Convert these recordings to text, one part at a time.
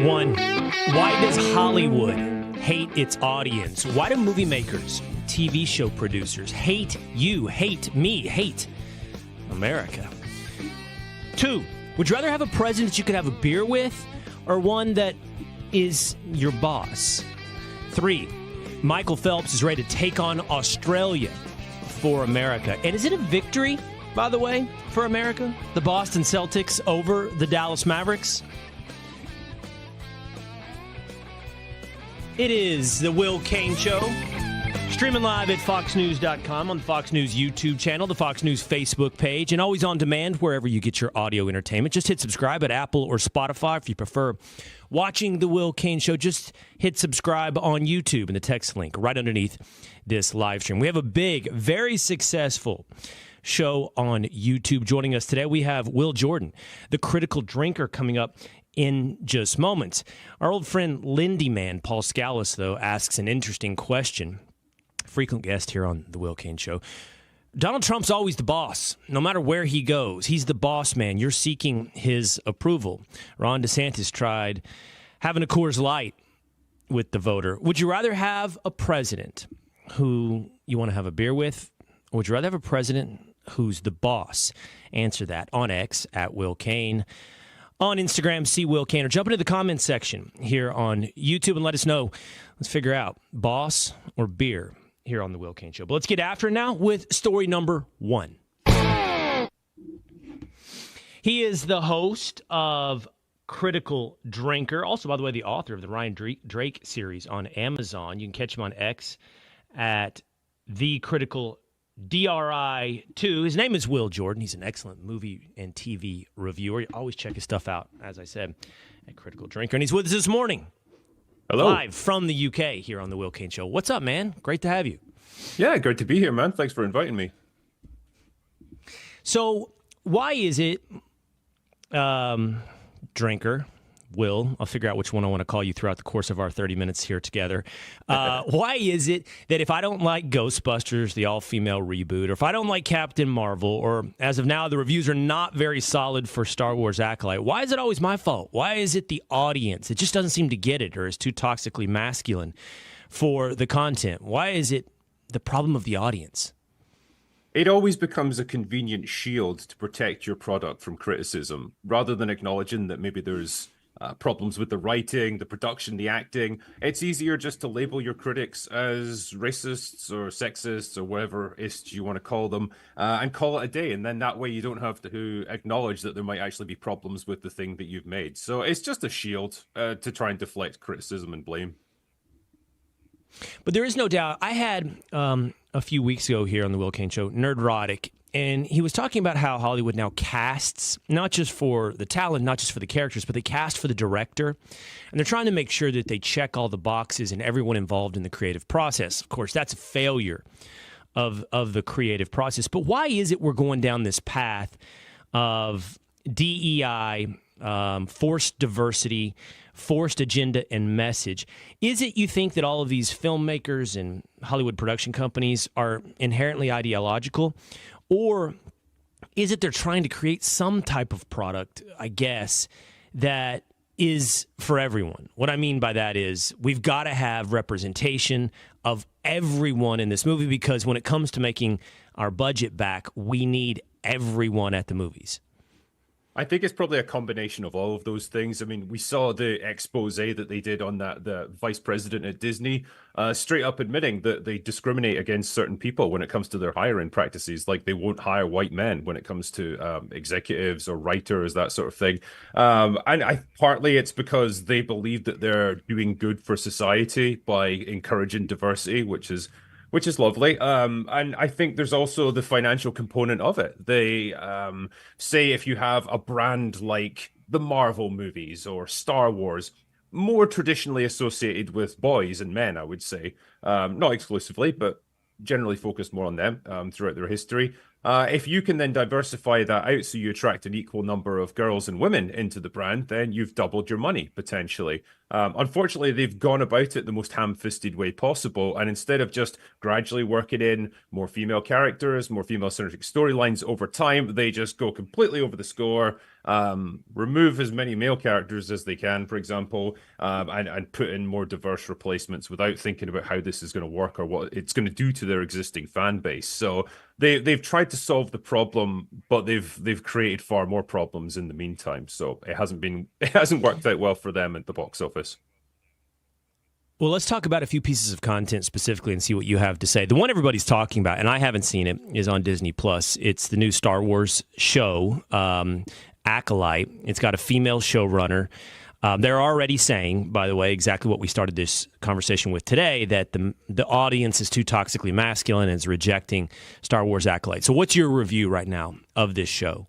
One, why does Hollywood hate its audience? Why do movie makers, TV show producers hate you, hate me, hate America? Two, would you rather have a president that you could have a beer with or one that is your boss? Three, Michael Phelps is ready to take on Australia for America. And is it a victory, by the way, for America? The Boston Celtics over the Dallas Mavericks? It is the Will Cain Show, streaming live at foxnews.com, on the Fox News YouTube channel, the Fox News Facebook page, and always on demand wherever you get your audio entertainment. Just hit subscribe at Apple or Spotify. If you prefer watching the Will Cain Show, just hit subscribe on YouTube in the text link right underneath this live stream. We have a big, very successful show on YouTube. Joining us today, we have Will Jordan, the critical drinker, coming up in just moments. Our old friend Lindy Man, Paul Scalise, though, asks an interesting question. Frequent guest here on the Will Cain Show. Donald Trump's always the boss. No matter where he goes, he's the boss man. You're seeking his approval. Ron DeSantis tried having a Coors Light with the voter. Would you rather have a president who you want to have a beer with, or would you rather have a president who's the boss? Answer that on X at Will Cain. On Instagram, see Will Cain, or jump into the comments section here on YouTube and let us know. Let's figure out boss or beer here on the Will Cain Show. But let's get after it now with story number one. He is the host of Critical Drinker. Also, by the way, the author of the Ryan Drake series on Amazon. You can catch him on X at The Critical DRI2. His name is Will Jordan. He's an excellent movie and TV reviewer. You always check his stuff out, as I said, at Critical Drinker. And he's with us this morning. Hello. Live from the UK here on the Will Cain Show. What's up, man? Great to have you. Yeah, great to be here, man. Thanks for inviting me. So why is it, drinker, Will, I'll figure out which one I want to call you throughout the course of our 30 minutes here together. Why is it that if I don't like Ghostbusters, the all-female reboot, or if I don't like Captain Marvel, or as of now, the reviews are not very solid for Star Wars Acolyte, why is it always my fault? Why is it the audience? It just doesn't seem to get it, or is too toxically masculine for the content. Why is it the problem of the audience? It always becomes a convenient shield to protect your product from criticism, rather than acknowledging that maybe there's problems with the writing, the production, the acting. It's easier just to label your critics as racists or sexists or whatever ist you want to call them, and call it a day. And then that way you don't have to acknowledge that there might actually be problems with the thing that you've made. So it's just a shield to try and deflect criticism and blame. But there is no doubt. I had a few weeks ago here on the Will Cain Show, Nerdrotic, and he was talking about how Hollywood now casts, not just for the talent, not just for the characters, but they cast for the director. And they're trying to make sure that they check all the boxes and everyone involved in the creative process. Of course, that's a failure of the creative process. But why is it we're going down this path of DEI, forced diversity, forced agenda and message? Is it you think that all of these filmmakers and Hollywood production companies are inherently ideological? Or is it they're trying to create some type of product, I guess, that is for everyone? What I mean by that is we've got to have representation of everyone in this movie, because when it comes to making our budget back, we need everyone at the movies. I think it's probably a combination of all of those things. I mean, we saw the expose that they did on the vice president at Disney, straight up admitting that they discriminate against certain people when it comes to their hiring practices. Like they won't hire white men when it comes to executives or writers, that sort of thing. And partly it's because they believe that they're doing good for society by encouraging diversity, which is lovely. And I think there's also the financial component of it. They say if you have a brand like the Marvel movies or Star Wars, more traditionally associated with boys and men, I would say, not exclusively, but generally focused more on them throughout their history. If you can then diversify that out so you attract an equal number of girls and women into the brand, then you've doubled your money potentially. Unfortunately, they've gone about it the most ham-fisted way possible. And instead of just gradually working in more female characters, more female-centric storylines over time, they just go completely over the score, remove as many male characters as they can, for example, and put in more diverse replacements without thinking about how this is going to work or what it's going to do to their existing fan base. So they've tried to solve the problem, but they've created far more problems in the meantime. So it hasn't worked out well for them at the box office. Well, let's talk about a few pieces of content specifically and see what you have to say. The one everybody's talking about, and I haven't seen it, is on Disney Plus. It's the new Star Wars show, Acolyte. It's got a female showrunner. They're already saying, by the way, exactly what we started this conversation with today, that the audience is too toxically masculine and is rejecting Star Wars Acolyte. So what's your review right now of this show?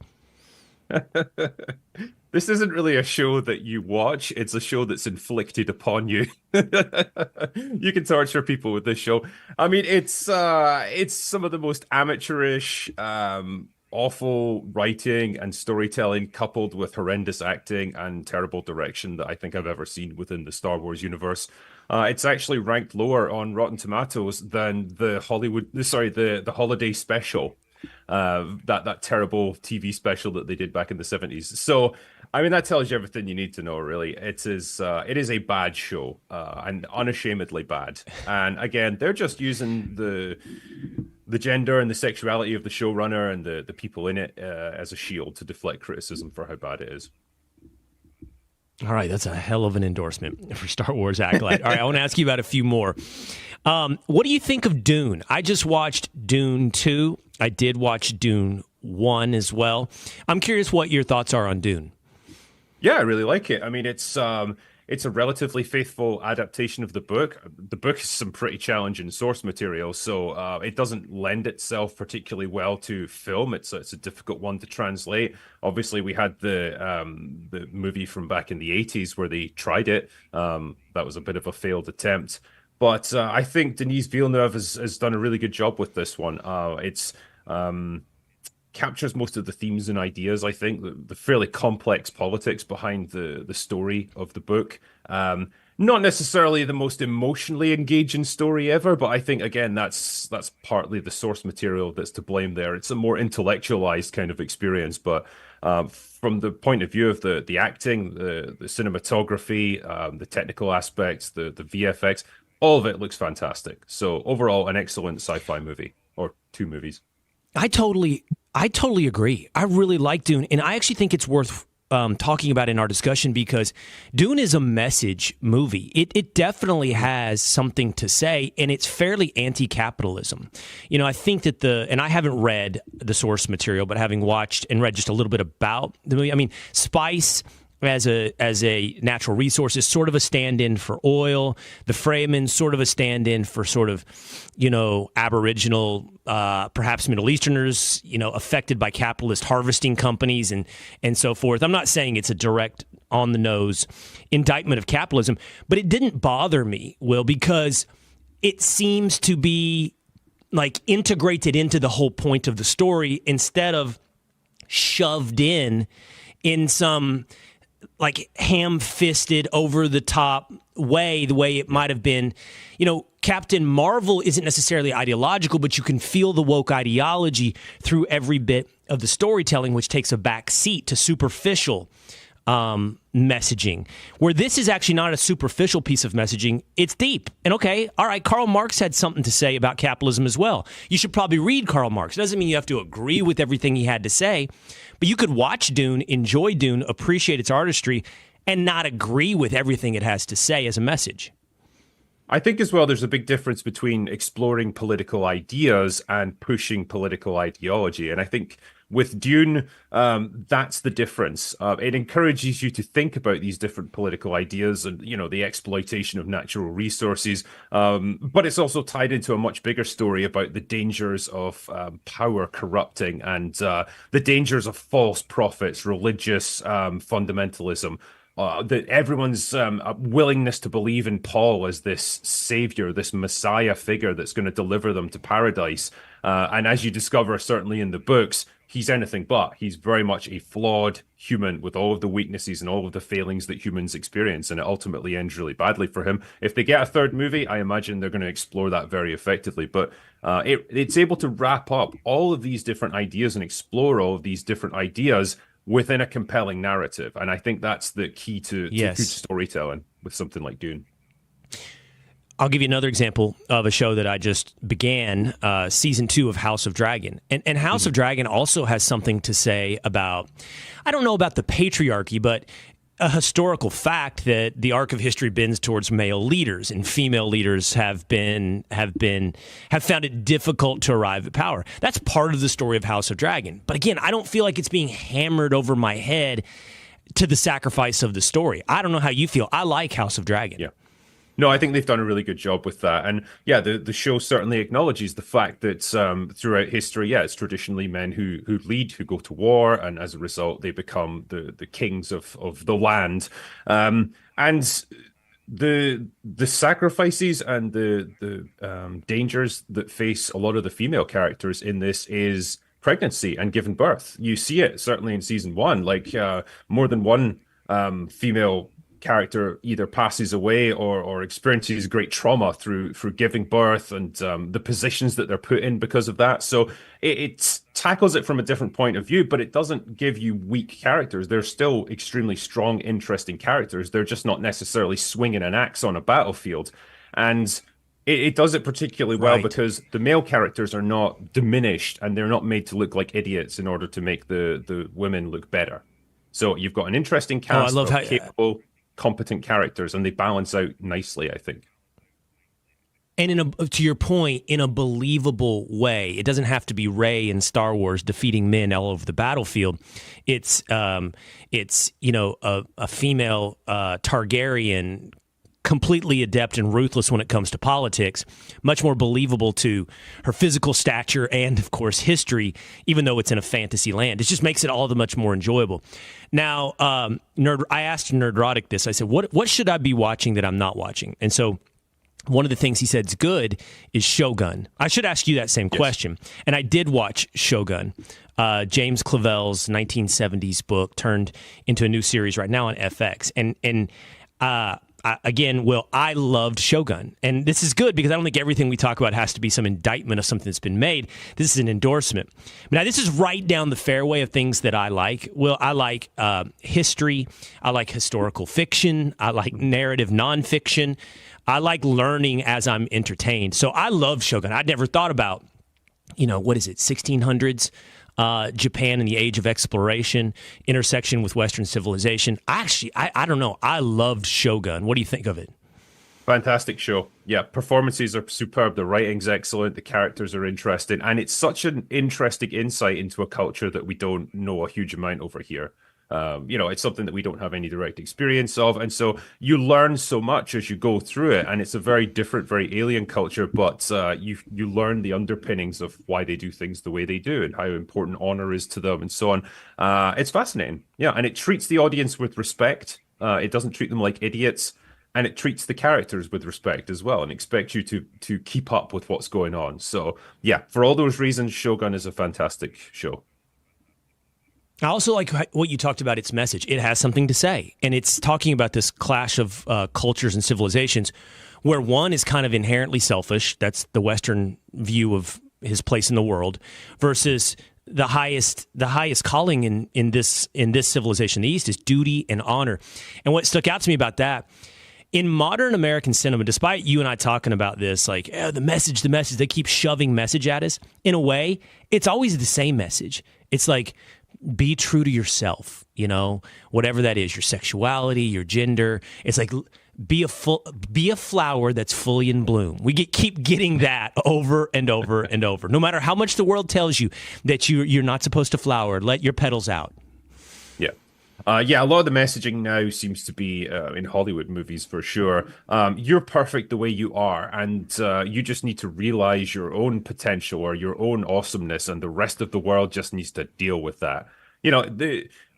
This isn't really a show that you watch. It's a show that's inflicted upon you. You can torture people with this show. I mean, it's some of the most amateurish, awful writing and storytelling coupled with horrendous acting and terrible direction that I think I've ever seen within the Star Wars universe. It's actually ranked lower on Rotten Tomatoes than the holiday special. That terrible TV special that they did back in the 70s. So, I mean, that tells you everything you need to know, really. It is a bad show, and unashamedly bad. And again, they're just using the gender and the sexuality of the showrunner and the people in it as a shield to deflect criticism for how bad it is. All right, that's a hell of an endorsement for Star Wars Acolyte. All right, I want to ask you about a few more. What do you think of Dune? I just watched Dune 2. I did watch Dune 1 as well. I'm curious what your thoughts are on Dune. Yeah, I really like it. I mean, it's a relatively faithful adaptation of the book. The book is some pretty challenging source material, so it doesn't lend itself particularly well to film. It's a difficult one to translate. Obviously, we had the movie from back in the 80s where they tried it. That was a bit of a failed attempt. But I think Denis Villeneuve has done a really good job with this one. It's captures most of the themes and ideas, I think, the fairly complex politics behind the story of the book. Not necessarily the most emotionally engaging story ever, but I think, again, that's partly the source material that's to blame there. It's a more intellectualized kind of experience, but from the point of view of the acting, the cinematography, the technical aspects, the VFX, all of it looks fantastic. So overall, an excellent sci-fi movie, or two movies. I totally agree. I really like Dune, and I actually think it's worth talking about in our discussion because Dune is a message movie. It definitely has something to say, and it's fairly anti-capitalism. You know, I think that and I haven't read the source material, but having watched and read just a little bit about the movie, I mean, spice as a natural resource is sort of a stand-in for oil. The Fremen sort of a stand-in for sort of, you know, Aboriginal, perhaps Middle Easterners, you know, affected by capitalist harvesting companies and so forth. I'm not saying it's a direct on-the-nose indictment of capitalism, but it didn't bother me, Will, because it seems to be like integrated into the whole point of the story instead of shoved in some like ham-fisted, over-the-top way, the way it might have been. You know, Captain Marvel isn't necessarily ideological, but you can feel the woke ideology through every bit of the storytelling, which takes a back seat to superficial messaging, where this is actually not a superficial piece of messaging. It's deep. And okay, all right, Karl Marx had something to say about capitalism as well. You should probably read Karl Marx. It doesn't mean you have to agree with everything he had to say, but you could watch Dune, enjoy Dune, appreciate its artistry, and not agree with everything it has to say as a message. I think as well, there's a big difference between exploring political ideas and pushing political ideology. And I think with Dune, that's the difference. It encourages you to think about these different political ideas and, you know, the exploitation of natural resources. But it's also tied into a much bigger story about the dangers of power corrupting and the dangers of false prophets, religious fundamentalism. that everyone's willingness to believe in Paul as this savior, this Messiah figure that's going to deliver them to paradise. And as you discover, certainly in the books, he's anything but. He's very much a flawed human with all of the weaknesses and all of the failings that humans experience, and it ultimately ends really badly for him. If they get a third movie, I imagine they're going to explore that very effectively. But it's able to wrap up all of these different ideas and explore all of these different ideas within a compelling narrative. And I think that's the key to good storytelling with something like Dune. I'll give you another example of a show that I just began, season 2 of House of Dragon. And House of Dragon also has something to say about, I don't know about the patriarchy, but a historical fact that the arc of history bends towards male leaders, and female leaders have found it difficult to arrive at power. That's part of the story of House of Dragon. But again, I don't feel like it's being hammered over my head to the sacrifice of the story. I don't know how you feel. I like House of Dragon. Yeah. No, I think they've done a really good job with that. And yeah, the show certainly acknowledges the fact that throughout history, yeah, it's traditionally men who lead, who go to war, and as a result, they become the kings of the land. And the sacrifices and the dangers that face a lot of the female characters in this is pregnancy and giving birth. You see it certainly in season 1, like more than one female character either passes away or experiences great trauma through giving birth, and the positions that they're put in because of that. So it tackles it from a different point of view, but it doesn't give you weak characters. They're still extremely strong, interesting characters. They're just not necessarily swinging an axe on a battlefield. And it does it particularly well because the male characters are not diminished, and they're not made to look like idiots in order to make the women look better. So you've got an interesting cast of capable, competent characters, and they balance out nicely, I think. And to your point, in a believable way. It doesn't have to be Rey in Star Wars defeating men all over the battlefield. It's a female Targaryen, completely adept and ruthless when it comes to politics, much more believable to her physical stature and, of course, history, even though it's in a fantasy land. It just makes it all the much more enjoyable. Now, I asked Nerdrotic this. I said, what should I be watching that I'm not watching? And so one of the things he said is good is Shogun. I should ask you that same question. And I did watch Shogun, James Clavell's 1970s book turned into a new series right now on FX. Again, Will, I loved Shogun. And this is good because I don't think everything we talk about has to be some indictment of something that's been made. This is an endorsement. Now, this is right down the fairway of things that I like. Will, I like history. I like historical fiction. I like narrative nonfiction. I like learning as I'm entertained. So I love Shogun. I'd never thought about, 1600s? Japan in the age of exploration, intersection with Western civilization. I don't know. I loved Shogun. What do you think of it? Fantastic show. Yeah, performances are superb. The writing's excellent. The characters are interesting. And it's such an interesting insight into a culture that we don't know a huge amount over here. It's something that we don't have any direct experience of. And so you learn so much as you go through it. And it's a very different, very alien culture. But you learn the underpinnings of why they do things the way they do and how important honor is to them and so on. It's fascinating. Yeah. And it treats the audience with respect. It doesn't treat them like idiots. And it treats the characters with respect as well and expects you to keep up with what's going on. So, yeah, for all those reasons, Shogun is a fantastic show. I also like what you talked about, its message. It has something to say. And it's talking about this clash of cultures and civilizations where one is kind of inherently selfish. That's the Western view of his place in the world versus the highest calling in this civilization, the East, is duty and honor. And what stuck out to me about that, in modern American cinema, despite you and I talking about this, like the message, they keep shoving message at us. In a way, it's always the same message. It's like, be true to yourself, whatever that is, your sexuality, your gender. It's like, be a flower that's fully in bloom. We keep getting that over and over and over. No matter how much the world tells you that you're not supposed to flower, let your petals out. Yeah. A lot of the messaging now seems to be in Hollywood movies for sure. You're perfect the way you are, and you just need to realize your own potential or your own awesomeness, and the rest of the world just needs to deal with that.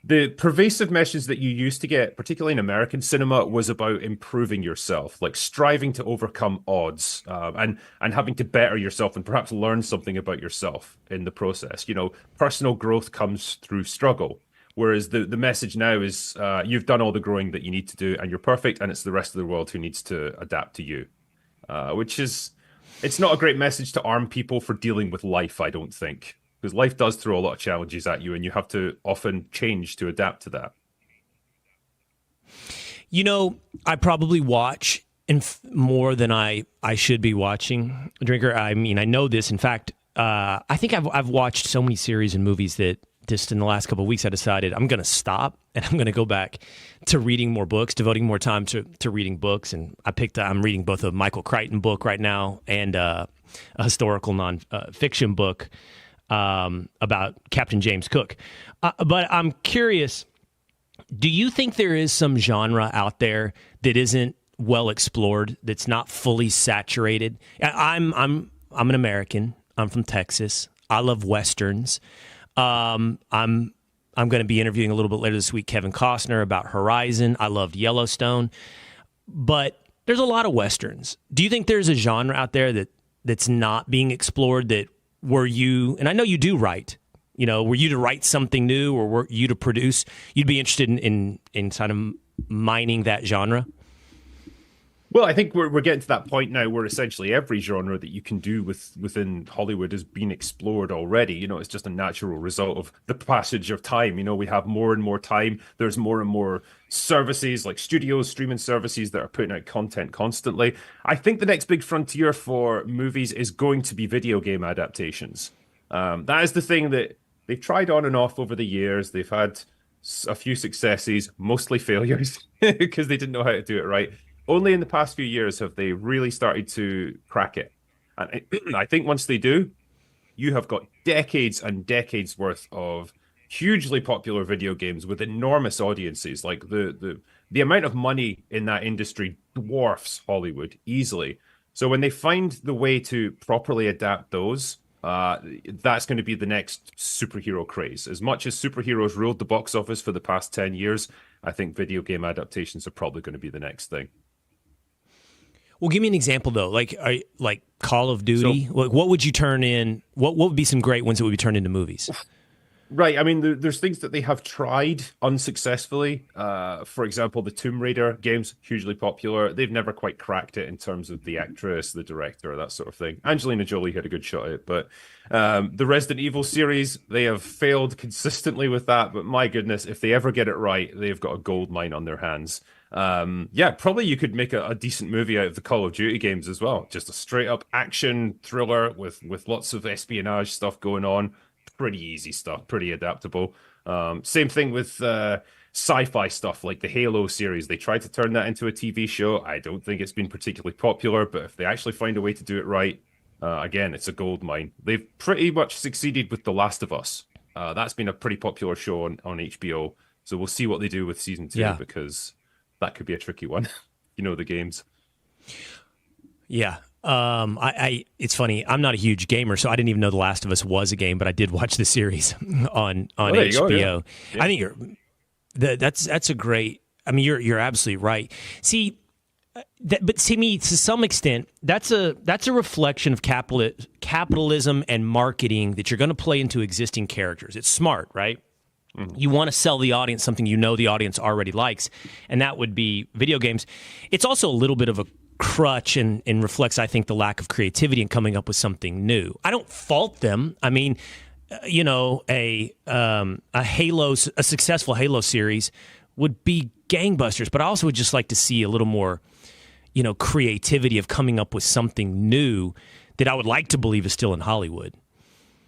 the pervasive message that you used to get, particularly in American cinema, was about improving yourself, like striving to overcome odds, and having to better yourself and perhaps learn something about yourself in the process. Personal growth comes through struggle. Whereas the message now is you've done all the growing that you need to do and you're perfect, and it's the rest of the world who needs to adapt to you, which is, it's not a great message to arm people for dealing with life, I don't think. Because life does throw a lot of challenges at you, and you have to often change to adapt to that. I probably watch more than I should be watching, Drinker. I mean, I know this. In fact, I think I've watched so many series and movies that just in the last couple of weeks I decided I'm going to stop and I'm going to go back to reading more books, devoting more time to reading books. And I'm reading both a Michael Crichton book right now and a historical non-fiction book about Captain James Cook. But I'm curious, do you think there is some genre out there that isn't well explored, that's not fully saturated? I'm an American. I'm from Texas. I love Westerns. I'm going to be interviewing a little bit later this week Kevin Costner about Horizon. I loved Yellowstone. But there's a lot of Westerns. Do you think there's a genre out there that's not being explored, that were you, and I know you do write, were you to write something new or were you to produce, you'd be interested in kind of mining that genre? Well, I think we're getting to that point now where essentially every genre that you can do within Hollywood has been explored already. It's just a natural result of the passage of time. We have more and more time. There's more and more services like studios, streaming services that are putting out content constantly. I think the next big frontier for movies is going to be video game adaptations. That is the thing that they've tried on and off over the years. They've had a few successes, mostly failures, because they didn't know how to do it right. Only in the past few years have they really started to crack it. And I think once they do, you have got decades and decades worth of hugely popular video games with enormous audiences. Like the amount of money in that industry dwarfs Hollywood easily. So when they find the way to properly adapt those, that's going to be the next superhero craze. As much as superheroes ruled the box office for the past 10 years, I think video game adaptations are probably going to be the next thing. Well, give me an example though, like Call of Duty. So, what would you turn in? What would be some great ones that would be turned into movies? Right. I mean, there's things that they have tried unsuccessfully. For example, the Tomb Raider games, hugely popular. They've never quite cracked it in terms of the actress, the director, that sort of thing. Angelina Jolie had a good shot at it, but the Resident Evil series, they have failed consistently with that. But my goodness, if they ever get it right, they've got a gold mine on their hands. Probably you could make a decent movie out of the Call of Duty games as well. Just a straight up action thriller with lots of espionage stuff going on. Pretty easy stuff, pretty adaptable. Same thing with sci-fi stuff like the Halo series. They tried to turn that into a TV show. I don't think it's been particularly popular, but if they actually find a way to do it right, again, it's a gold mine. They've pretty much succeeded with The Last of Us. That's been a pretty popular show on HBO. So we'll see what they do with season 2, because that could be a tricky one. The games. Yeah. It's funny. I'm not a huge gamer, so I didn't even know The Last of Us was a game, but I did watch the series on HBO. Yeah. I think that's a great. I mean, you're absolutely right. See, but to me, to some extent, that's a reflection of capitalism and marketing that you're going to play into existing characters. It's smart, right? Mm-hmm. You want to sell the audience something the audience already likes, and that would be video games. It's also a little bit of a crutch and reflects, I think, the lack of creativity in coming up with something new. I don't fault them. I mean, a successful Halo series would be gangbusters, but I also would just like to see a little more, creativity of coming up with something new that I would like to believe is still in Hollywood.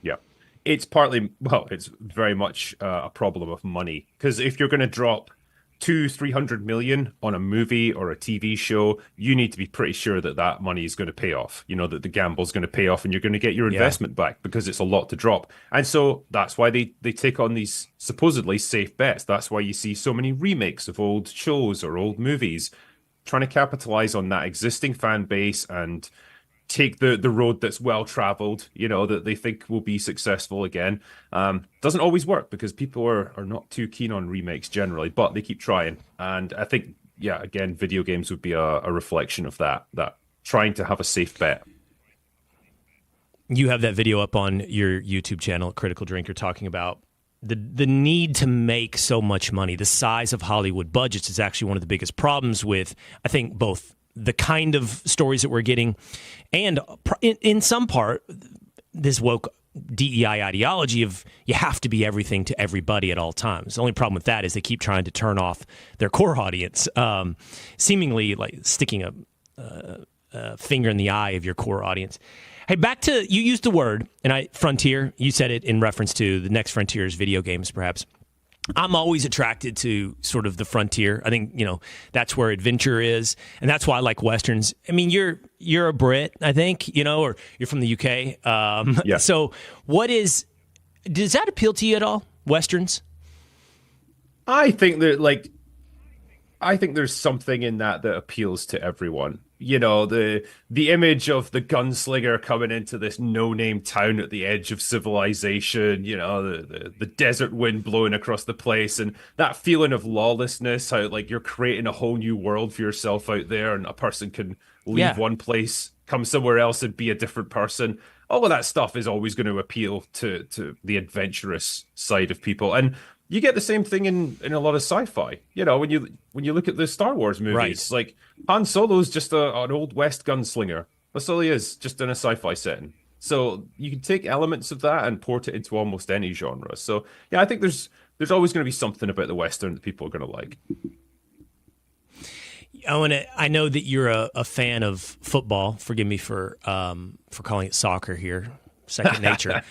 Yeah. It's it's very much a problem of money, because if you're going to drop 200-300 million on a movie or a TV show, you need to be pretty sure that money is going to pay off, that the gamble's going to pay off and you're going to get your investment back, because it's a lot to drop. And so that's why they take on these supposedly safe bets. That's why you see so many remakes of old shows or old movies, trying to capitalize on that existing fan base and take the road that's well traveled, that they think will be successful again. Doesn't always work because people are not too keen on remakes generally, but they keep trying. And I think, yeah, again, video games would be a reflection of that trying to have a safe bet. You have that video up on your YouTube channel, Critical Drinker, talking about the need to make so much money. The size of Hollywood budgets is actually one of the biggest problems with, I think, both the kind of stories that we're getting and in some part, this woke DEI ideology of you have to be everything to everybody at all times. The only problem with that is they keep trying to turn off their core audience, seemingly like sticking a finger in the eye of your core audience. Hey, back to, you used the word, frontier, you said it in reference to the next frontier's video games, perhaps. I'm always attracted to sort of the frontier. I think, that's where adventure is, and that's why I like Westerns. I mean, you're a Brit, I think, or you're from the UK. Yeah. So does that appeal to you at all, Westerns? I think there's something in that appeals to everyone. The image of the gunslinger coming into this no-name town at the edge of civilization, the desert wind blowing across the place, and that feeling of lawlessness, how like you're creating a whole new world for yourself out there, and a person can leave one place, come somewhere else, and be a different person. All of that stuff is always going to appeal to the adventurous side of people. And you get the same thing in a lot of sci-fi. When you look at the Star Wars movies, right. Like Han Solo's just an old West gunslinger. That's all he is, just in a sci-fi setting. So you can take elements of that and port it into almost any genre. So yeah, I think there's always going to be something about the Western that people are going to like. I know that you're a fan of football. Forgive me for calling it soccer here. Second nature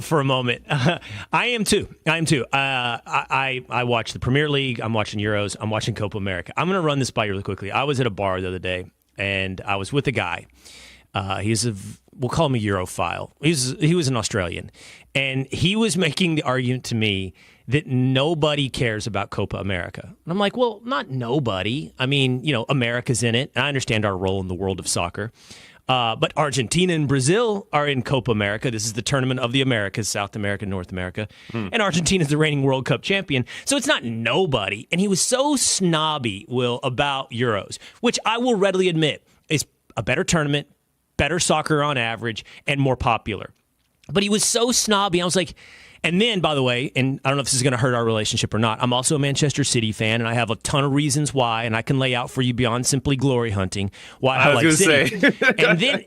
for a moment. I am too. I watch the Premier League. I'm watching Euros. I'm watching Copa America. I'm going to run this by you really quickly. I was at a bar the other day, and I was with a guy. We'll call him a Europhile. He was an Australian, and he was making the argument to me that nobody cares about Copa America. And I'm like, well, not nobody. I mean, America's in it. I understand our role in the world of soccer. But Argentina and Brazil are in Copa America. This is the tournament of the Americas, South America, North America. And Argentina is the reigning World Cup champion. So it's not nobody. And he was so snobby, Will, about Euros, which I will readily admit is a better tournament, better soccer on average, and more popular. But he was so snobby. I was like, and then, by the way, and I don't know if this is going to hurt our relationship or not, I'm also a Manchester City fan, and I have a ton of reasons why, and I can lay out for you beyond simply glory hunting why I like City. And then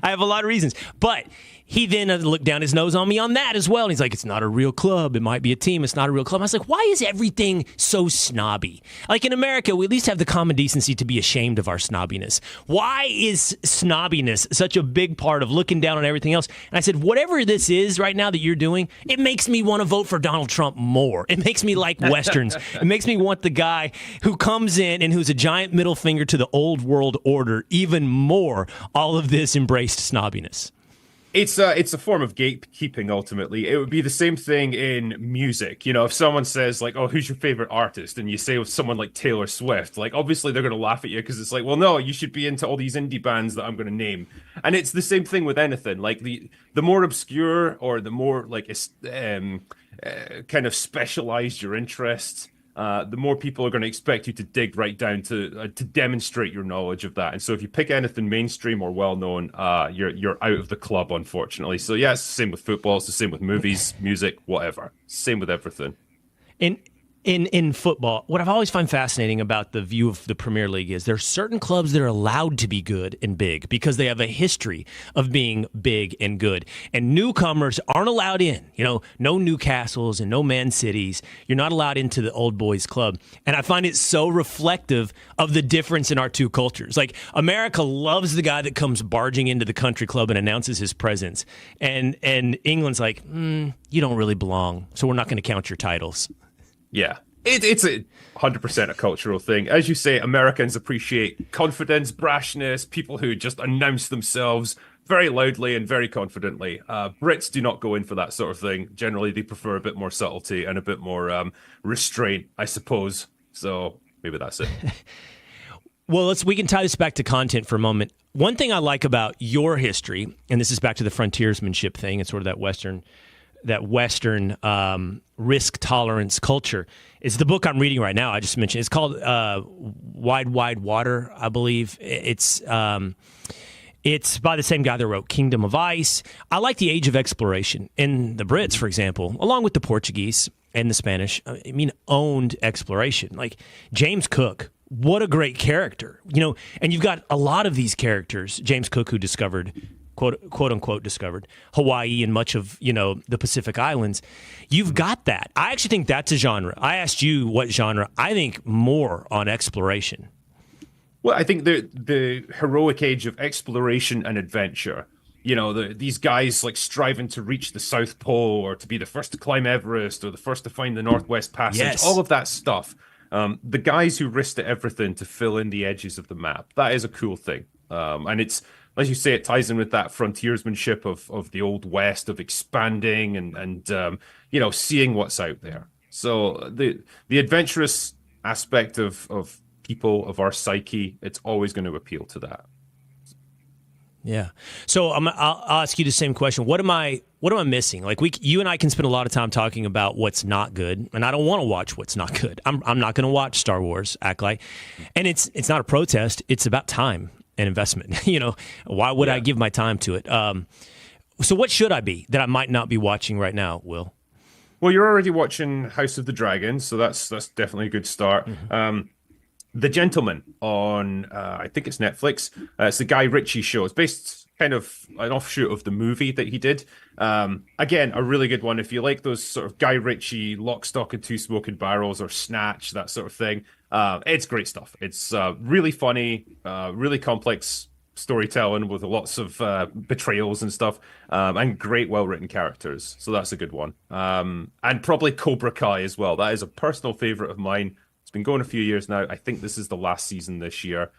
I have a lot of reasons. But he then looked down his nose on me on that as well. And he's like, it's not a real club. It might be a team. It's not a real club. I was like, why is everything so snobby? Like in America, we at least have the common decency to be ashamed of our snobbiness. Why is snobbiness such a big part of looking down on everything else? And I said, whatever this is right now that you're doing, it makes me want to vote for Donald Trump more. It makes me like Westerns. It makes me want the guy who comes in and who's a giant middle finger to the old world order even more. All of this embraced snobbiness. It's a form of gatekeeping, ultimately. It would be the same thing in music. If someone says, like, oh, who's your favorite artist? And you say with someone like Taylor Swift, like, obviously they're going to laugh at you because it's like, well, no, you should be into all these indie bands that I'm going to name. And it's the same thing with anything. Like, the more obscure or the more, like, kind of specialized your interests, the more people are going to expect you to dig right down to demonstrate your knowledge of that. And so if you pick anything mainstream or well-known, you're out of the club, unfortunately. So yeah, it's the same with football. It's the same with movies, music, whatever. Same with everything. In football, what I've always found fascinating about the view of the Premier League is there are certain clubs that are allowed to be good and big because they have a history of being big and good. And newcomers aren't allowed in. No Newcastles and no Man Cities. You're not allowed into the old boys club. And I find it so reflective of the difference in our two cultures. Like, America loves the guy that comes barging into the country club and announces his presence. And England's like, you don't really belong, so we're not going to count your titles. Yeah, it's 100% a cultural thing. As you say, Americans appreciate confidence, brashness, people who just announce themselves very loudly and very confidently. Brits do not go in for that sort of thing. Generally, they prefer a bit more subtlety and a bit more restraint, I suppose. So maybe that's it. Well, we can tie this back to content for a moment. One thing I like about your history, and this is back to the frontiersmanship thing and sort of that Western risk tolerance culture, is the book I'm reading right now. I just mentioned it's called Wide Water, I believe. It's by the same guy that wrote Kingdom of Ice. I like the age of exploration. And the Brits, for example, along with the Portuguese and the Spanish, owned exploration. Like James Cook, what a great character. And you've got a lot of these characters. James Cook, who discovered, quote unquote, discovered Hawaii and much of, the Pacific Islands. You've got that. I actually think that's a genre. I asked you what genre. I think more on exploration. Well, I think the heroic age of exploration and adventure, these guys like striving to reach the South Pole or to be the first to climb Everest or the first to find the Northwest Passage, yes. All of that stuff. The guys who risked everything to fill in the edges of the map, that is a cool thing. And it's, as you say, it ties in with that frontiersmanship of the Old West, of expanding and seeing what's out there. So the adventurous aspect of people, of our psyche, it's always going to appeal to that. Yeah. So I'll ask you the same question. What am I missing? Like you and I can spend a lot of time talking about what's not good, and I don't want to watch what's not good. I'm not going to watch Star Wars. Act like, and it's not a protest. It's about time and investment. Why would I give my time to it? So what should I be that I might not be watching right now, Will? Well, you're already watching House of the Dragon, so that's definitely a good start. Mm-hmm. The Gentleman on, I think it's Netflix. It's the Guy Ritchie show. It's based kind of an offshoot of the movie that he did. Again, a really good one. If you like those sort of Guy Ritchie, Lock, Stock, and Two Smoking Barrels or Snatch, that sort of thing, it's great stuff. It's really funny, really complex storytelling with lots of betrayals and stuff, and great, well-written characters. So that's a good one. And probably Cobra Kai as well. That is a personal favorite of mine. It's been going a few years now. I think this is the last season this year.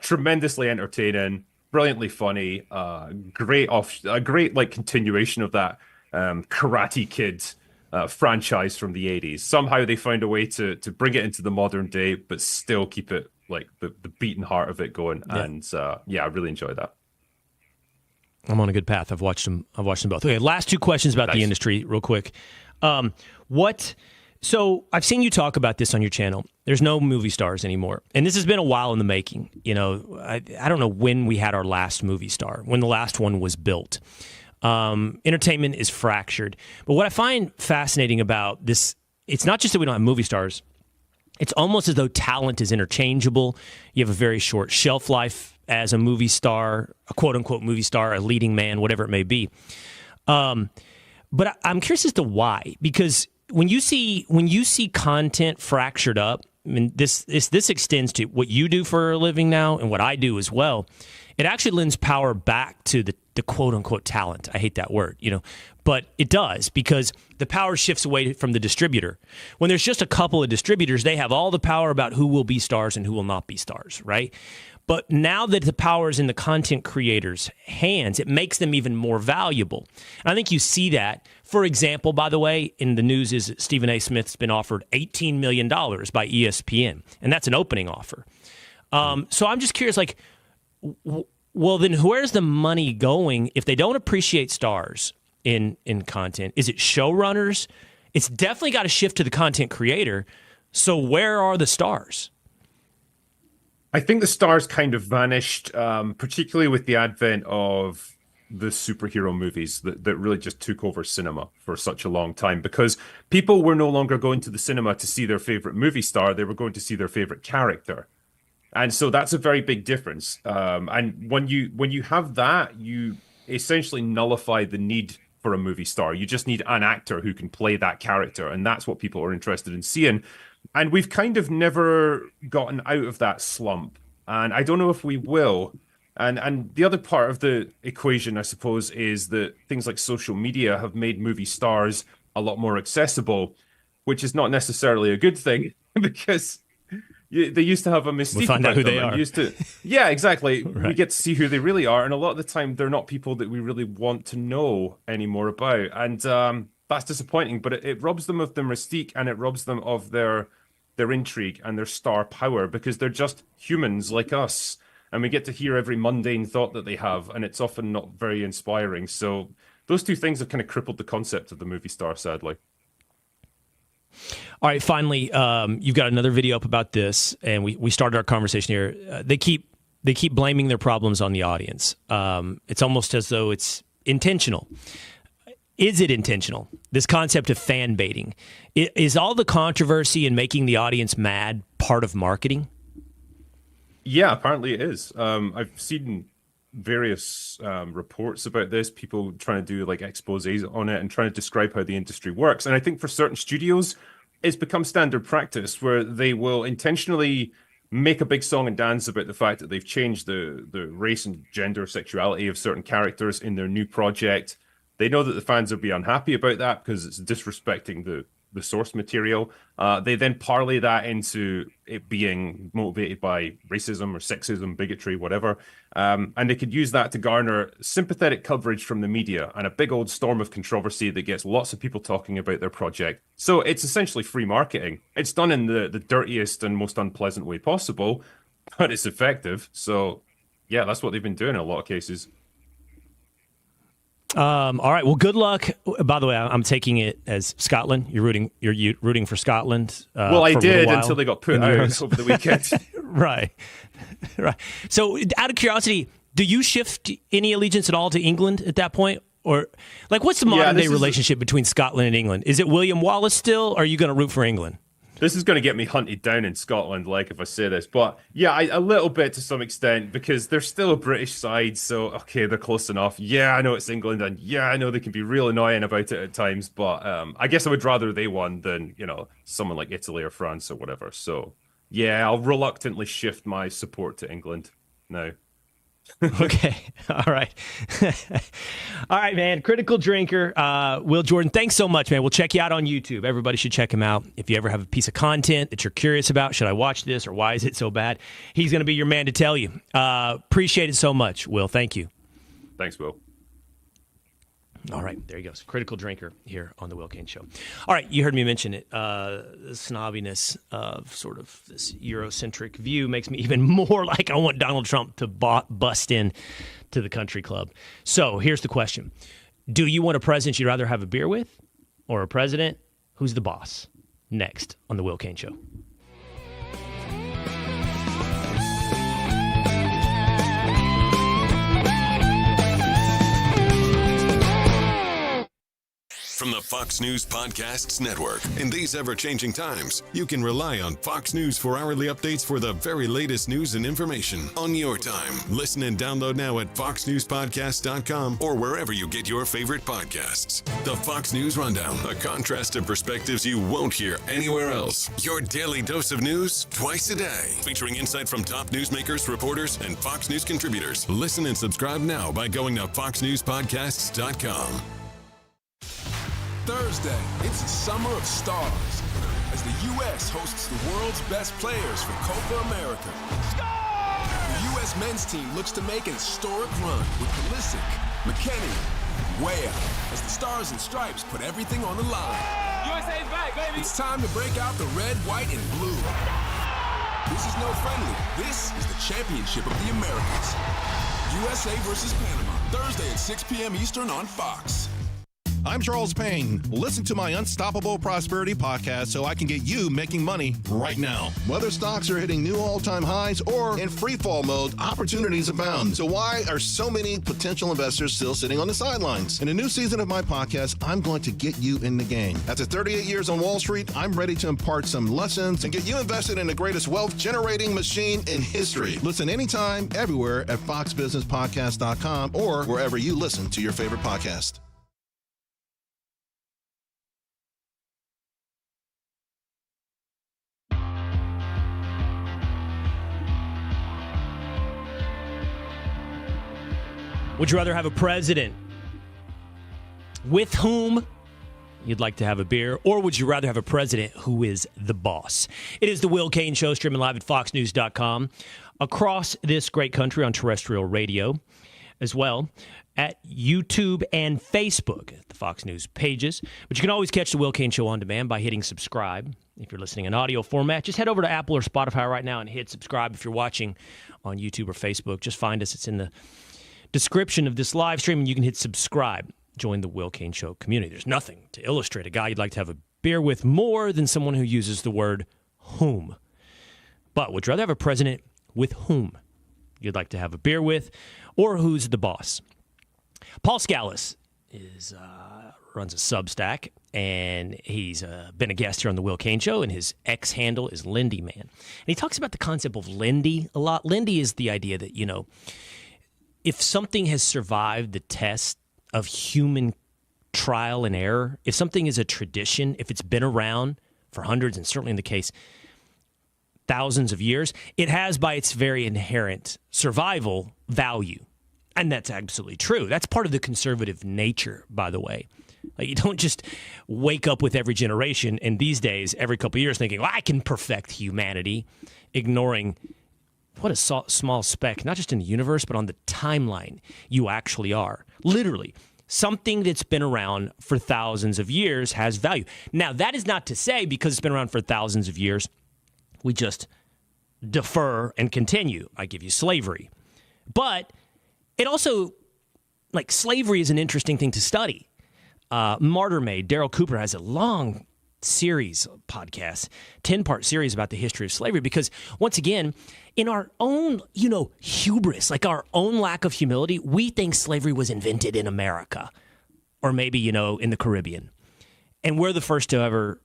Tremendously entertaining, brilliantly funny, a great like continuation of that Karate Kid franchise from the 80s. Somehow they found a way to bring it into the modern day, but still keep it like the beating heart of it going. Yeah. And I really enjoy that. I'm on a good path. I've watched them both. Okay, last two questions about the industry real quick. So I've seen you talk about this on your channel. There's no movie stars anymore. And this has been a while in the making. I don't know when we had our last movie star, when the last one was built. Entertainment is fractured. But what I find fascinating about this, it's not just that we don't have movie stars. It's almost as though talent is interchangeable. You have a very short shelf life as a movie star, a quote-unquote movie star, a leading man, whatever it may be. But I'm curious as to why, because when you see content fractured up, I mean, this extends to what you do for a living now and what I do as well. It actually lends power back to the quote unquote talent. I hate that word, but it does, because the power shifts away from the distributor. When there's just a couple of distributors, they have all the power about who will be stars and who will not be stars, right? But now that the power is in the content creators' hands, it makes them even more valuable. And I think you see that. For example, by the way, in the news is that Stephen A. Smith's been offered $18 million by ESPN, and that's an opening offer. So I'm just curious, like, well, then where's the money going if they don't appreciate stars in content? Is it showrunners? It's definitely got to shift to the content creator. So where are the stars? I think the stars kind of vanished, particularly with the advent of the superhero movies that really just took over cinema for such a long time, because people were no longer going to the cinema to see their favorite movie star. They were going to see their favorite character. And so that's a very big difference. And when you have that, you essentially nullify the need for a movie star. You just need an actor who can play that character. And that's what people are interested in seeing. And we've kind of never gotten out of that slump. And I don't know if we will. And the other part of the equation, I suppose, is that things like social media have made movie stars a lot more accessible, which is not necessarily a good thing, because they used to have a mystique. We find out who they are. Yeah, exactly. Right. We get to see who they really are. And a lot of the time, they're not people that we really want to know anymore about. And that's disappointing, but it robs them of their mystique, and it robs them of their their intrigue and their star power because they're just humans like us. And we get to hear every mundane thought that they have, and it's often not very inspiring. So those two things have kind of crippled the concept of the movie star, sadly. All right, finally, you've got another video up about this, and we started our conversation here. They keep blaming their problems on the audience. It's almost as though it's intentional. Is it intentional? This concept of fan baiting. Is all the controversy and making the audience mad part of marketing? Yeah, apparently it is. I've seen various reports about this, people trying to do like exposés on it and trying to describe how the industry works. And I think for certain studios, it's become standard practice where they will intentionally make a big song and dance about the fact that they've changed the race and gender sexuality of certain characters in their new project. They know that the fans will be unhappy about that because it's disrespecting the source material. They then parlay that into it being motivated by racism or sexism, bigotry, whatever. And they could use that to garner sympathetic coverage from the media and a big old storm of controversy that gets lots of people talking about their project. So it's essentially free marketing. It's done in the dirtiest and most unpleasant way possible, but it's effective. So yeah, that's what they've been doing in a lot of cases. All right. Well, good luck. By the way, I'm taking it as Scotland. You're rooting for Scotland. Well, I did until they got put out over the weekend. Right. So, out of curiosity, do you shift any allegiance at all to England at that point, or like what's the modern day relationship between Scotland and England? Is it William Wallace still? Or are you going to root for England? This is going to get me hunted down in Scotland, like, if I say this. But, yeah, a little bit to some extent, because they're still a British side, so, okay, they're close enough. Yeah, I know it's England, and yeah, I know they can be real annoying about it at times, but I guess I would rather they won than, someone like Italy or France or whatever. So, yeah, I'll reluctantly shift my support to England now. Okay. All right. All right, man. Critical drinker, Will Jordan. Thanks so much, man. We'll check you out on YouTube. Everybody should check him out. If you ever have a piece of content that you're curious about, should I watch this or why is it so bad? He's going to be your man to tell you. Appreciate it so much, Will. Thank you. Thanks, Will. All right, there he goes. Critical drinker here on the Will Cain Show. All right, you heard me mention it. The snobbiness of sort of this Eurocentric view makes me even more like I want Donald Trump to bust in to the country club. So here's the question. Do you want a president you'd rather have a beer with or a president who's the boss? Next on the Will Cain Show. From the Fox News Podcasts Network. In these ever-changing times, you can rely on Fox News for hourly updates for the very latest news and information on your time. Listen and download now at foxnewspodcast.com or wherever you get your favorite podcasts. The Fox News Rundown, a contrast of perspectives you won't hear anywhere else. Your daily dose of news twice a day, featuring insight from top newsmakers, reporters, and Fox News contributors. Listen and subscribe now by going to foxnewspodcasts.com. Thursday, it's a summer of stars as the U.S. hosts the world's best players for Copa America. The U.S. men's team looks to make an historic run with Pulisic, McKennie, Weah, as the Stars and Stripes put everything on the line. USA's back, baby! It's time to break out the red, white, and blue. This is no friendly. This is the championship of the Americas. USA versus Panama, Thursday at 6 p.m. Eastern on Fox. I'm Charles Payne. Listen to my Unstoppable Prosperity podcast so I can get you making money right now. Whether stocks are hitting new all-time highs or in free fall mode, opportunities abound. So why are so many potential investors still sitting on the sidelines? In a new season of my podcast, I'm going to get you in the game. After 38 years on Wall Street, I'm ready to impart some lessons and get you invested in the greatest wealth-generating machine in history. Listen anytime, everywhere at foxbusinesspodcast.com or wherever you listen to your favorite podcast. Would you rather have a president with whom you'd like to have a beer, or would you rather have a president who is the boss? It is the Will Cain Show, streaming live at foxnews.com across this great country on terrestrial radio. as well at YouTube and Facebook, at the Fox News pages. But you can always catch the Will Cain Show on demand by hitting subscribe. If you're listening in audio format, just head over to Apple or Spotify right now and hit subscribe. If you're watching on YouTube or Facebook, just find us. It's in the description of this live stream, and you can hit subscribe. Join the Will Cain Show community. There's nothing to illustrate a guy you'd like to have a beer with more than someone who uses the word whom. But would you rather have a president with whom you'd like to have a beer with, or who's the boss? Paul Scalise runs a Substack, and he's been a guest here on the Will Cain Show, and his X handle is Lindy Man. And he talks about the concept of Lindy a lot. Lindy is the idea that, you know, if something has survived the test of human trial and error, if something is a tradition, if it's been around for hundreds, and certainly in the case thousands of years, it has by its very inherent survival value. And that's absolutely true. That's part of the conservative nature, by the way. Like, you don't just wake up with every generation, and these days, every couple of years, thinking, well, I can perfect humanity, ignoring what a small speck, not just in the universe, but on the timeline you actually are. Literally, something that's been around for thousands of years has value. Now, that is not to say, because it's been around for thousands of years, we just defer and continue. I give you slavery. But it also, like, slavery is an interesting thing to study. Martyr Maid, Daryl Cooper, has a long series podcast, 10-part series about the history of slavery, because once again, in our own, hubris, like our own lack of humility, we think slavery was invented in America or maybe, in the Caribbean. And we're the first to ever,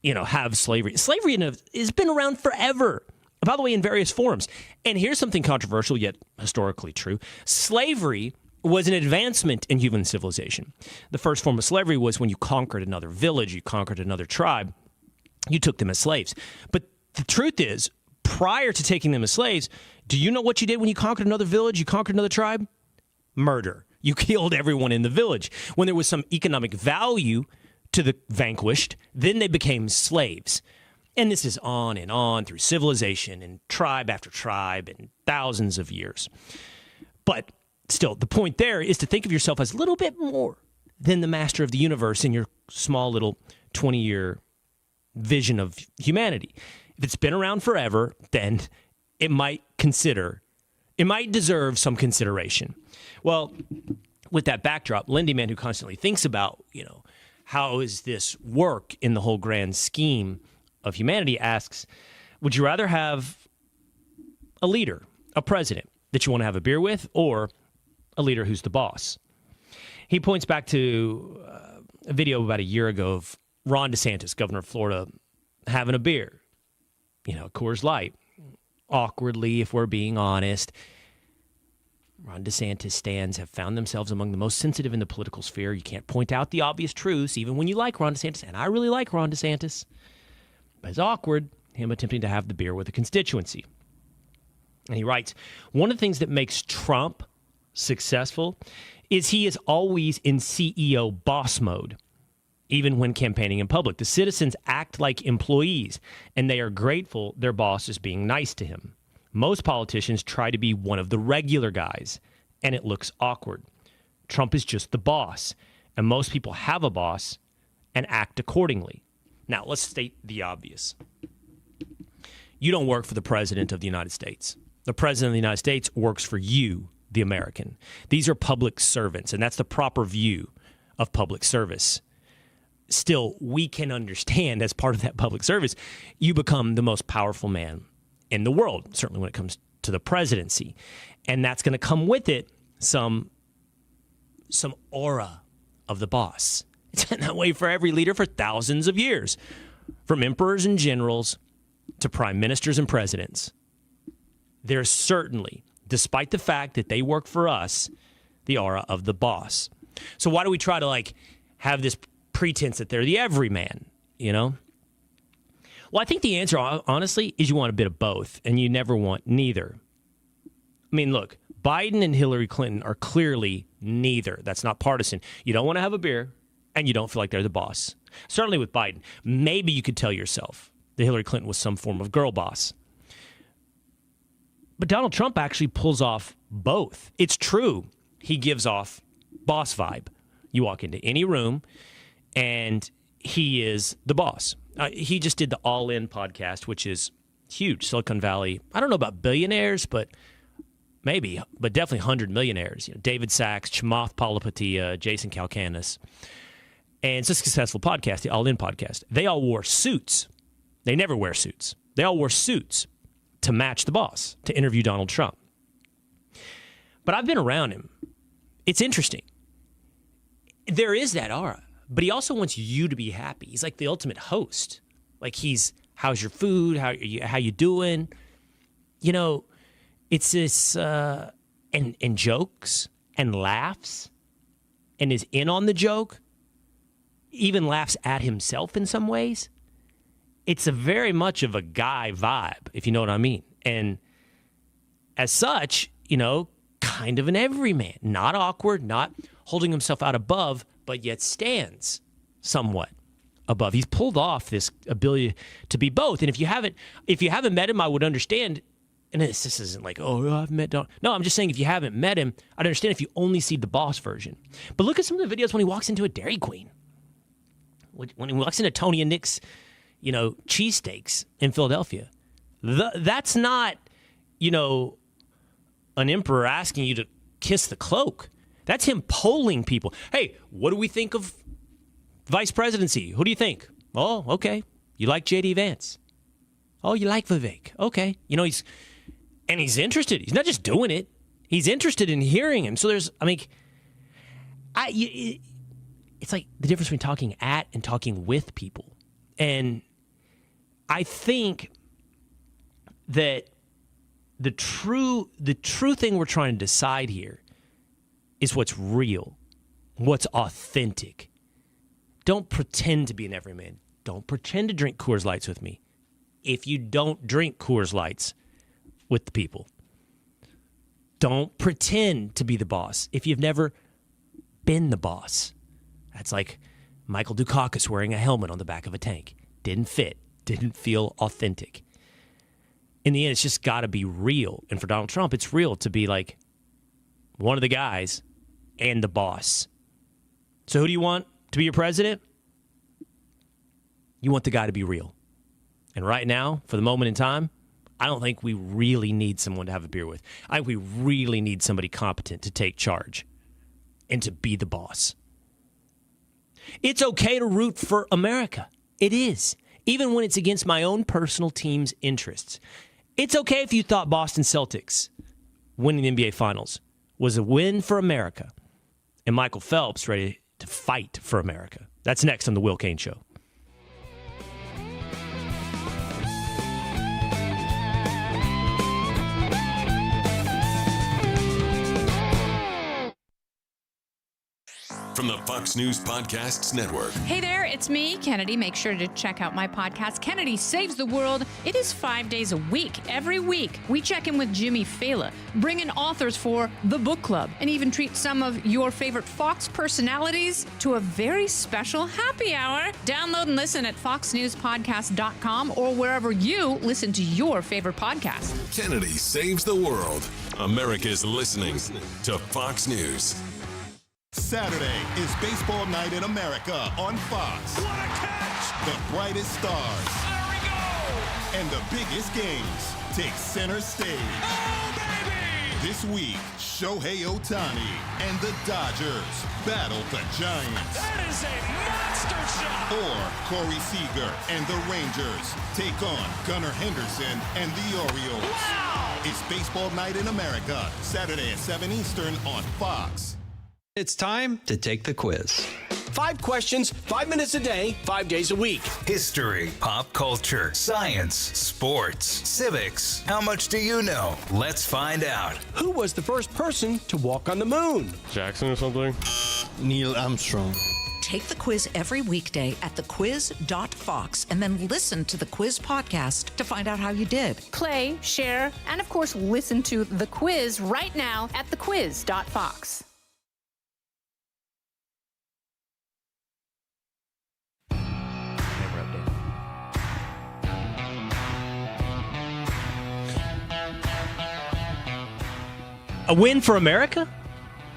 have slavery. Slavery has been around forever, by the way, in various forms. And here's something controversial yet historically true. Slavery was an advancement in human civilization. The first form of slavery was when you conquered another village, you conquered another tribe, you took them as slaves. But the truth is, prior to taking them as slaves, do you know what you did when you conquered another village, you conquered another tribe? Murder. You killed everyone in the village. When there was some economic value to the vanquished, then they became slaves. And this is on through civilization and tribe after tribe and thousands of years. But still, the point there is to think of yourself as a little bit more than the master of the universe in your small little 20-year vision of humanity. If it's been around forever, then it might deserve some consideration. Well, with that backdrop, Lindy Man, who constantly thinks about, how does this work in the whole grand scheme of humanity, asks, would you rather have a leader, a president that you want to have a beer with, or a leader who's the boss? He points back to a video about a year ago of Ron DeSantis, governor of Florida, having a beer. Coors Light. Awkwardly, if we're being honest, Ron DeSantis stands have found themselves among the most sensitive in the political sphere. You can't point out the obvious truths, even when you like Ron DeSantis. And I really like Ron DeSantis. But it's awkward, him attempting to have the beer with a constituency. And he writes, one of the things that makes Trump successful is he is always in CEO boss mode, even when campaigning in public. The citizens act like employees, and they are grateful their boss is being nice to him. Most politicians try to be one of the regular guys, and it looks awkward. Trump is just the boss, and most people have a boss and act accordingly. Now, let's state the obvious. You don't work for the President of the United States. The President of the United States works for you, the American. These are public servants, and that's the proper view of public service. Still, we can understand, as part of that public service, you become the most powerful man in the world, certainly when it comes to the presidency. And that's going to come with it some aura of the boss. It's been that way for every leader for thousands of years, from emperors and generals to prime ministers and presidents. There's certainly, despite the fact that they work for us, the aura of the boss. So why do we try to have this pretense that they're the everyman, Well, I think the answer, honestly, is you want a bit of both, and you never want neither. I mean, look, Biden and Hillary Clinton are clearly neither. That's not partisan. You don't want to have a beer, and you don't feel like they're the boss. Certainly with Biden. Maybe you could tell yourself that Hillary Clinton was some form of girl boss. But Donald Trump actually pulls off both. It's true he gives off boss vibe. You walk into any room, and he is the boss. He just did the All In podcast, which is huge. Silicon Valley. I don't know about billionaires, but definitely 100 millionaires. David Sachs, Chamath Palihapitiya, Jason Calacanis. And it's a successful podcast, the All In podcast. They all wore suits. They never wear suits. They all wore suits to match the boss, to interview Donald Trump. But I've been around him. It's interesting. There is that aura, but he also wants you to be happy. He's like the ultimate host. Like how's your food? How you doing? It's this, and jokes and laughs and is in on the joke, even laughs at himself in some ways. It's a very much of a guy vibe, if you know what I mean. And as such, kind of an everyman, not awkward, not holding himself out above, but yet stands somewhat above. He's pulled off this ability to be both. And if you haven't met him, I would understand. And this isn't like, I've met Don. No, I'm just saying if you haven't met him, I'd understand if you only see the boss version. But look at some of the videos when he walks into a Dairy Queen. When he walks into Tony and Nick's, cheesesteaks in Philadelphia. That's not, an emperor asking you to kiss the cloak. That's him polling people. Hey, what do we think of vice presidency? Who do you think? Oh, okay. You like J.D. Vance. Oh, you like Vivek. Okay. He's interested. He's not just doing it. He's interested in hearing him. So it's like the difference between talking at and talking with people. And I think that the true thing we're trying to decide here is what's real, what's authentic. Don't pretend to be an everyman. Don't pretend to drink Coors Lights with me if you don't drink Coors Lights with the people. Don't pretend to be the boss if you've never been the boss. That's like Michael Dukakis wearing a helmet on the back of a tank. Didn't fit. Didn't feel authentic. In the end, it's just got to be real. And for Donald Trump, it's real to be like one of the guys and the boss. So who do you want to be your president? You want the guy to be real. And right now, for the moment in time, I don't think we really need someone to have a beer with. I think we really need somebody competent to take charge and to be the boss. It's okay to root for America. It is. Even when it's against my own personal team's interests. It's okay if you thought Boston Celtics winning the NBA Finals was a win for America and Michael Phelps ready to fight for America. That's next on The Will Cain Show. From the Fox News Podcasts Network. Hey there, it's me, Kennedy. Make sure to check out my podcast, Kennedy Saves the World. It is 5 days a week. Every week, we check in with Jimmy Fallon, bring in authors for the book club, and even treat some of your favorite Fox personalities to a very special happy hour. Download and listen at foxnewspodcast.com or wherever you listen to your favorite podcast. Kennedy Saves the World. America's listening to Fox News. Saturday is baseball night in America on Fox. What a catch! The brightest stars There we go! and the biggest games take center stage. Oh, baby! This week, Shohei Ohtani and the Dodgers battle the Giants. That is a monster shot! Or Corey Seager and the Rangers take on Gunnar Henderson and the Orioles. Wow! It's baseball night in America, Saturday at 7 Eastern on Fox. It's time to take the quiz. 5 questions, 5 minutes a day, 5 days a week. History, pop culture, science, sports, civics. How much do you know? Let's find out. Who was the first person to walk on the moon? Jackson or something? Neil Armstrong. Take the quiz every weekday at thequiz.fox and then listen to the quiz podcast to find out how you did. Play, share, and of course, listen to the quiz right now at thequiz.fox. A win for America?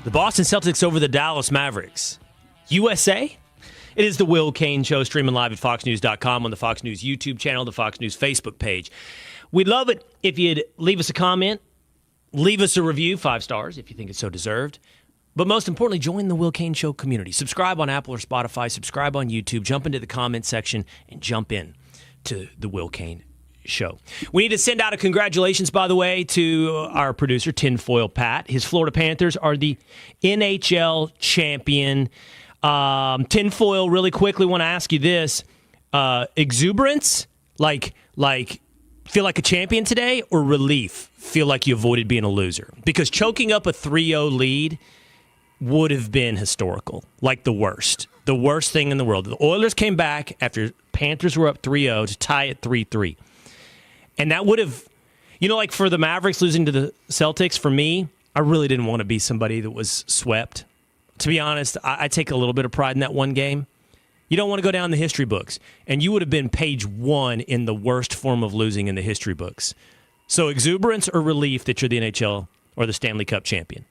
The Boston Celtics over the Dallas Mavericks. USA? It is the Will Cain Show, streaming live at foxnews.com, on the Fox News YouTube channel, the Fox News Facebook page. We'd love it if you'd leave us a comment, leave us a review, 5 stars if you think it's so deserved. But most importantly, join the Will Cain Show community. Subscribe on Apple or Spotify, subscribe on YouTube, jump into the comment section, and jump in to the Will Cain Show. We need to send out a congratulations, by the way, to our producer, Tinfoil Pat. His Florida Panthers are the NHL champion. Tinfoil, really quickly want to ask you this. Exuberance, like feel like a champion today, or relief, feel like you avoided being a loser? Because choking up a 3-0 lead would have been historical, like the worst thing in the world. The Oilers came back after Panthers were up 3-0 to tie it 3-3. And that would have, like for the Mavericks losing to the Celtics, for me, I really didn't want to be somebody that was swept. To be honest, I take a little bit of pride in that one game. You don't want to go down the history books. And you would have been page 1 in the worst form of losing in the history books. So exuberance or relief that you're the NHL or the Stanley Cup champion?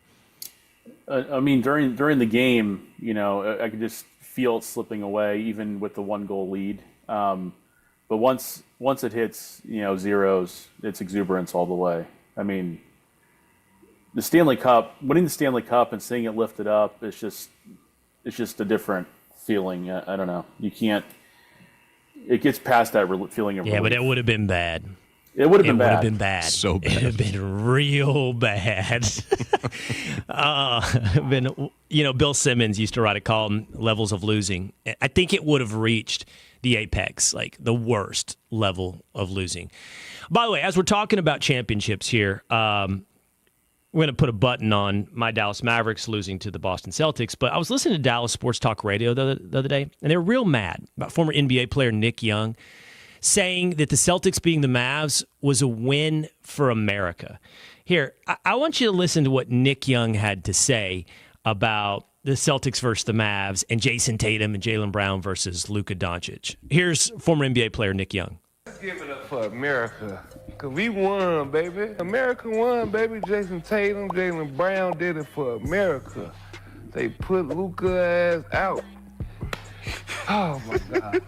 I mean, during the game, I could just feel it slipping away, even with the 1-goal lead. But once it hits, zeros, it's exuberance all the way. I mean, the Stanley Cup, winning the Stanley Cup and seeing it lifted up, it's just a different feeling. I don't know. You can't. It gets past that feeling of relief. But it would have been bad. It would have been bad. It would have been bad. So bad. It would have been real bad. Bill Simmons used to write a column, Levels of Losing. I think it would have reached the apex, like the worst level of losing. By the way, as we're talking about championships here, we're going to put a button on my Dallas Mavericks losing to the Boston Celtics, but I was listening to Dallas Sports Talk Radio the other day, and they were real mad about former NBA player Nick Young saying that the Celtics beating the Mavs was a win for America. Here, I want you to listen to what Nick Young had to say about the Celtics versus the Mavs and Jason Tatum and Jaylen Brown versus Luka Doncic. Here's former NBA player Nick Young. Let's give it up for America, because we won, baby. America won, baby. Jason Tatum, Jaylen Brown did it for America. They put Luka ass out. Oh, my God.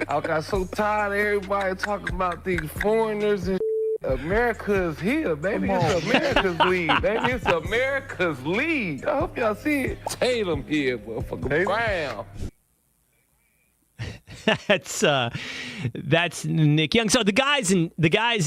I got so tired of everybody talking about these foreigners and America is here, baby. It's America's league, baby. It's America's league. I hope y'all see it. Tatum here, motherfucker. Brown. That's Nick Young. So the guys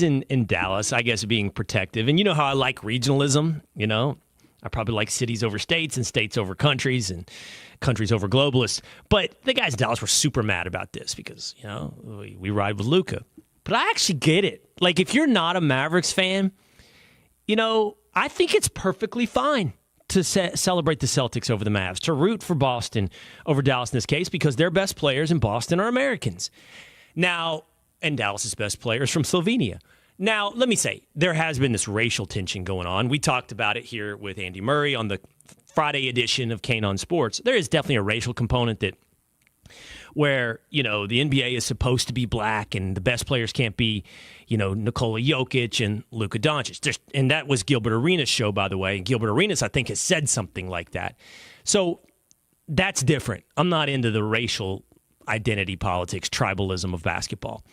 in Dallas, I guess, being protective, and you know how I like regionalism. I probably like cities over states and states over countries and countries over globalists. But the guys in Dallas were super mad about this because we ride with Luka. But I actually get it. Like, if you're not a Mavericks fan, I think it's perfectly fine to celebrate the Celtics over the Mavs, to root for Boston over Dallas in this case, because their best players in Boston are Americans. Now, and Dallas's best players from Slovenia. Now, let me say, there has been this racial tension going on. We talked about it here with Andy Murray on the Friday edition of Cain on Sports. There is definitely a racial component where, the NBA is supposed to be black and the best players can't be, Nikola Jokic and Luka Doncic. And that was Gilbert Arenas' show, by the way. And Gilbert Arenas, I think, has said something like that. So that's different. I'm not into the racial identity politics, tribalism of basketball.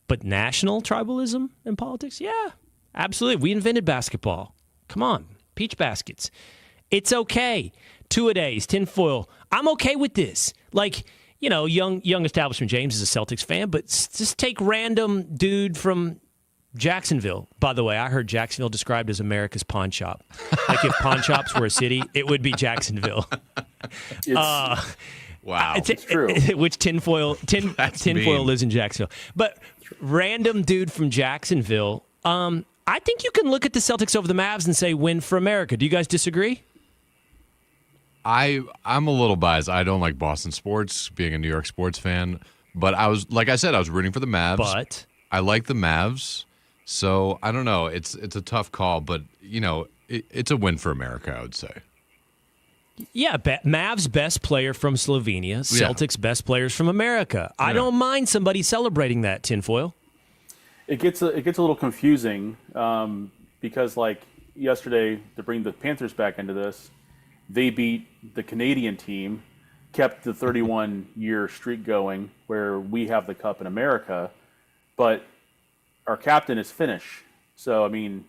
But national tribalism in politics? Yeah, absolutely. We invented basketball. Come on, peach baskets. It's okay. Two-a-days, tinfoil. I'm okay with this. Like, young establishment James is a Celtics fan, but just take random dude from Jacksonville. By the way, I heard Jacksonville described as America's pawn shop. Like, if pawn shops were a city, it would be Jacksonville. Wow. It's true. Which tinfoil lives in Jacksonville. But random dude from Jacksonville, I think you can look at the Celtics over the Mavs and say win for America. Do you guys disagree? I'm a little biased. I don't like Boston sports, being a New York sports fan. But I was rooting for the Mavs. But I like the Mavs. So I don't know. It's a tough call, but it's a win for America, I would say. Yeah, Mavs best player from Slovenia, Celtics best players from America. I don't mind somebody celebrating that, tinfoil. It gets a little confusing because, like, yesterday, to bring the Panthers back into this, They beat the Canadian team, kept the 31-year streak going where we have the cup in America, but our captain is Finnish. So, I mean,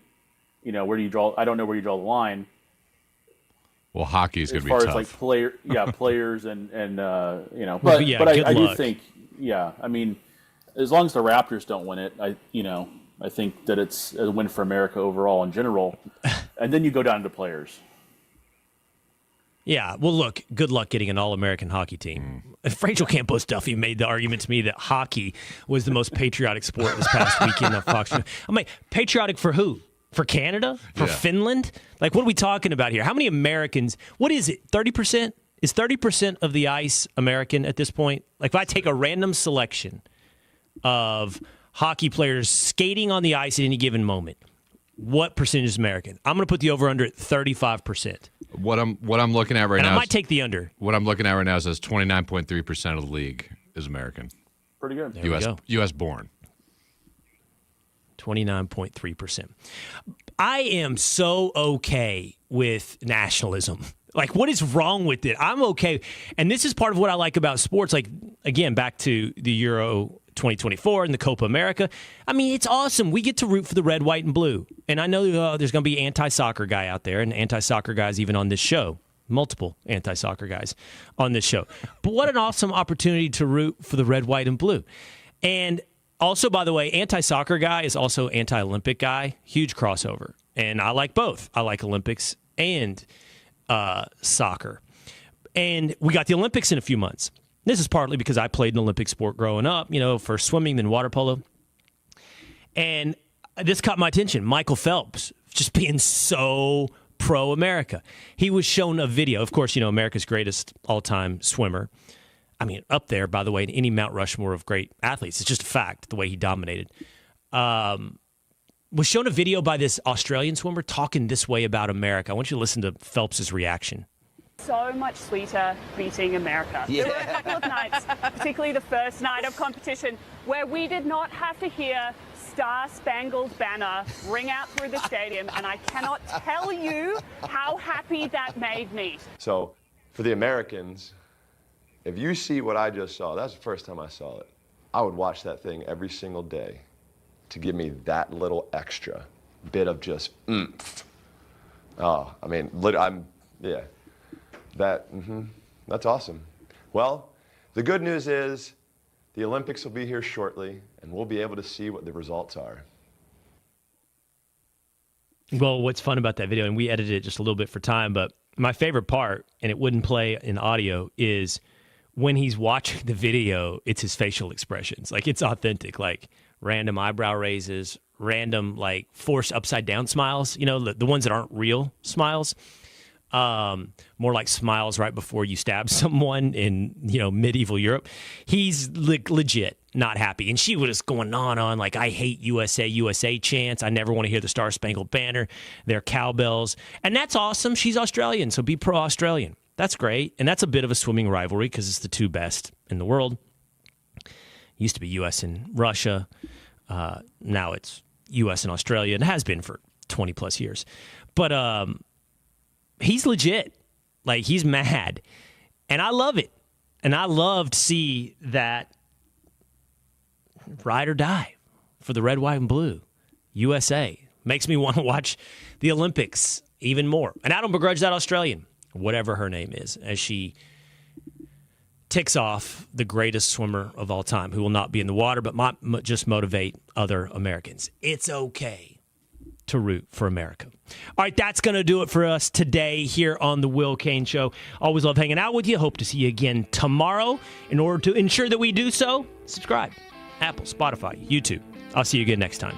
where do you draw? I don't know where you draw the line. Well, hockey is going to be tough. tough. As far as like players and but I do think, I mean, as long as the Raptors don't win it, I think that it's a win for America overall in general. And then you go down to players. Yeah, well, look, good luck getting an all-American hockey team. Rachel Campos-Duffy made the argument to me that hockey was the most patriotic sport this past weekend on Fox. I'm like, patriotic for who? For Canada? For Finland? Like, what are we talking about here? How many Americans? What is it, 30%? Is 30% of the ice American at this point? Like, if I take a random selection of hockey players skating on the ice at any given moment, what percentage is American? I'm going to put the over-under at 35%. What I'm looking at right now, I might take the under. What I'm looking at right now says 29.3% of the league is American. Pretty good. U.S. born. 29.3%. I am so okay with nationalism. Like, what is wrong with it? I'm okay. And this is part of what I like about sports. Like, again, back to the Euro 2024 and the Copa America. I mean, it's awesome. We get to root for the red, white, and blue. And I know there's going to be anti-soccer guy out there, and anti-soccer guys even on this show. Multiple anti-soccer guys on this show. But what an awesome opportunity to root for the red, white, and blue. And also, by the way, anti-soccer guy is also anti-Olympic guy. Huge crossover. And I like both. I like Olympics and soccer. And we got the Olympics in a few months. This is partly because I played an Olympic sport growing up, for swimming, then water polo. And this caught my attention. Michael Phelps, just being so pro-America. He was shown a video. Of course, America's greatest all-time swimmer. I mean, up there, by the way, in any Mount Rushmore of great athletes. It's just a fact, the way he dominated. Was shown a video by this Australian swimmer talking this way about America. I want you to listen to Phelps' reaction. So much sweeter beating America. Yeah. There were a couple of nights, particularly the first night of competition, where we did not have to hear Star-Spangled Banner ring out through the stadium, and I cannot tell you how happy that made me. So, for the Americans, if you see what I just saw, that's the first time I saw it. I would watch that thing every single day to give me that little extra bit of just oomph. Oh, I mean, that's awesome. Well, the good news is the Olympics will be here shortly, and we'll be able to see what the results are. Well, what's fun about that video, and we edited it just a little bit for time, but my favorite part, and it wouldn't play in audio, is when he's watching the video, it's his facial expressions. Like, it's authentic, like random eyebrow raises, random, like, forced upside-down smiles, the ones that aren't real smiles. More like smiles right before you stab someone in, medieval Europe. He's legit not happy. And she was just going on like, I hate USA, USA chants. I never want to hear the Star-Spangled Banner. They're cowbells. And that's awesome. She's Australian, so be pro-Australian. That's great. And that's a bit of a swimming rivalry because it's the two best in the world. Used to be U.S. and Russia. Now it's U.S. and Australia, and has been for 20-plus years. But he's legit. Like, he's mad. And I love it. And I love to see that ride or die for the red, white, and blue. USA. Makes me want to watch the Olympics even more. And I don't begrudge that Australian, whatever her name is, as she ticks off the greatest swimmer of all time, who will not be in the water, but might just motivate other Americans. It's okay to root for America. All right, that's going to do it for us today here on the Will Cain Show. Always love hanging out with you. Hope to see you again tomorrow. In order to ensure that we do so, subscribe. Apple, Spotify, YouTube. I'll see you again next time.